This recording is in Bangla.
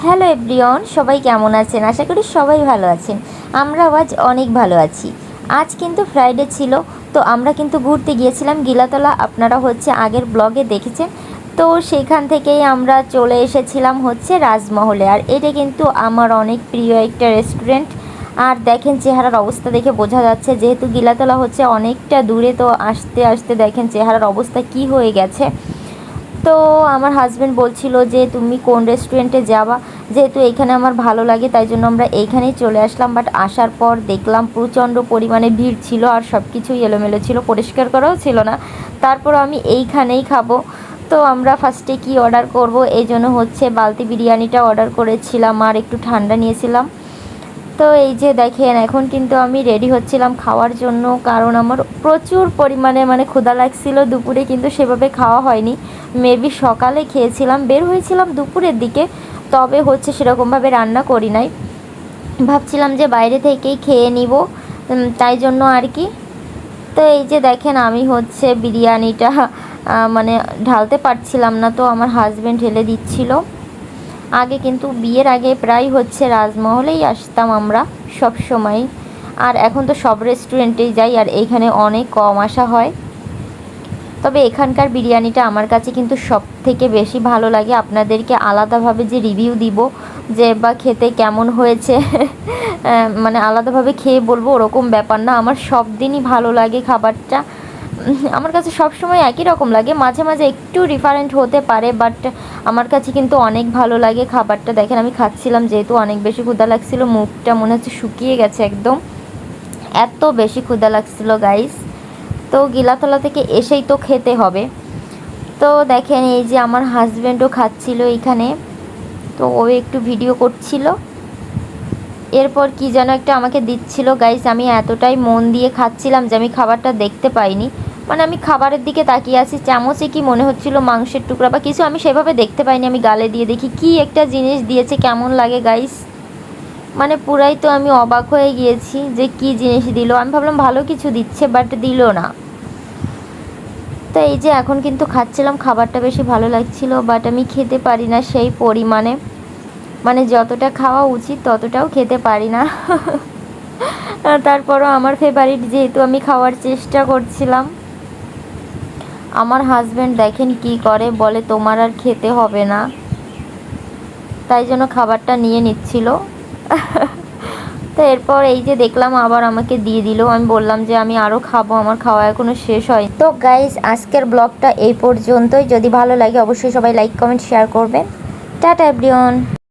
হ্যালো এভরিওয়ান, সবাই কেমন আছেন? আশা করি সবাই ভালো আছেন। আমরাও আজ অনেক ভালো আছি। আজ কিন্তু ফ্রাইডে ছিল, তো আমরা কিন্তু ঘুরতে গিয়েছিলাম গিলাতলা। আপনারা আগের ব্লগে দেখেছেন। তো সেখান থেকেই আমরা চলে এসেছিলাম রাজমহলে। আর এটা কিন্তু আমার অনেক প্রিয় একটা রেস্টুরেন্ট। আর দেখেন চেহারার অবস্থা দেখে বোঝা যাচ্ছে, যেহেতু গিলাতলা অনেকটা দূরে, তো আস্তে আস্তে দেখেন চেহারার অবস্থা কি হয়ে গেছে। তো আমার হাজব্যান্ড বলছিল যে তুমি কোন রেস্টুরেন্টে যাবা, যেহেতু এইখানে আমার ভালো লাগে, তাই জন্য আমরা এইখানেই চলে আসলাম। বাট আসার পর দেখলাম প্রচণ্ড পরিমাণে ভিড় ছিল, আর সব কিছুই এলোমেলো ছিল, পরিষ্কার করাও ছিল না। তারপর আমি এইখানেই খাবো। তো আমরা ফার্স্টে কি অর্ডার করব, এই জন্য বালতি বিরিয়ানিটা অর্ডার করেছিলাম আর একটু ঠান্ডা নিয়েছিলাম। তো এই যে দেখেন এখন কিন্তু আমি রেডি হচ্ছিলাম খাওয়ার জন্য, কারণ আমার প্রচুর পরিমাণে ক্ষুধা লাগছিল। দুপুরে কিন্তু সেভাবে খাওয়া হয়নি, মেবি সকালে খেয়েছিলাম, বের হয়েছিলাম দুপুরের দিকে, তবে সেরকমভাবে রান্না করি নাই, ভাবছিলাম যে বাইরে থেকেই খেয়ে নিব, তাই জন্য আর কি। তো এই যে দেখেন আমি বিরিয়ানিটা ঢালতে পারছিলাম না, তো আমার হাজব্যান্ড ঢেলে দিচ্ছিল। আগে কিন্তু বিয়ের আগে প্রায় রাজমহলেই আসতাম আমরা সব সময়, আর এখন তো সব রেস্টুরেন্টেই যাই, আর এইখানে অনেক কম আসা হয়। তবে এখানকার বিরিয়ানিটা আমার কাছে কিন্তু সব থেকে বেশি ভালো লাগে। আপনাদেরকে আলাদাভাবে যে রিভিউ দিব যে বা খেতে কেমন হয়েছে আলাদাভাবে খেয়ে বলবো ওরকম ব্যাপার না, আমার সব দিনই ভালো লাগে খাবারটা। আমার কাছে সব সময় একই রকম লাগে, মাঝে মাঝে একটু ডিফারেন্ট হতে পারে, বাট আমার কাছে কিন্তু অনেক ভালো লাগে খাবারটা। দেখেন আমি খাচ্ছিলাম, যেহেতু অনেক বেশি ক্ষুধা লাগছিল, মুখটা মনে হচ্ছে শুকিয়ে গেছে একদম, এত বেশি ক্ষুধা লাগছিল গাইস। তো গিলাতলা থেকে এসেই তো খেতে হবে। তো দেখেন এই যে আমার হাজব্যান্ডও খাচ্ছিল এইখানে, তো ও একটু ভিডিও করছিল, এরপর কি যেন একটা আমাকে দিচ্ছিল গাইস। আমি এতটাই মন দিয়ে খাচ্ছিলাম যে আমি খাবারটা দেখতে পাইনি, আমি খাবারের দিকে তাকিয়ে আছি, চামচে কি মনে হচ্ছিল মাংসের টুকরা বা কিছু, আমি সেভাবে দেখতে পাইনি। আমি গালে দিয়ে দেখি কি একটা জিনিস দিয়েছে, কেমন লাগে গাইস, পুরাই তো আমি অবাক হয়ে গিয়েছি যে কি জিনিস দিল। আমি ভাবলাম ভালো কিছু দিচ্ছে, বাট দিল না। তো এই যে এখন কিন্তু খাচ্ছিলাম, খাবারটা বেশি ভালো লাগছিল, বাট আমি খেতে পারি না সেই পরিমাণে, যতটা খাওয়া উচিত ততটাও খেতে পারি না। তারপরও আমার ফেভারিট যেহেতু আমি খাওয়ার চেষ্টা করছিলাম। আমার হাজব্যান্ড দেখেন কি করে, বলে তোমার আর খেতে হবে না, তাই জন্য খাবারটা নিয়ে নিচ্ছিল। তো এরপর এই যে দেখলাম আবার আমাকে দিয়ে দিল, আমি বললাম যে আমি আরও খাবো, আমার খাওয়া এখনও শেষ হয়। তো গাইজ আজকের ব্লগটা এই পর্যন্তই। যদি ভালো লাগে অবশ্যই সবাই লাইক কমেন্ট শেয়ার করবেন। Tata everyone.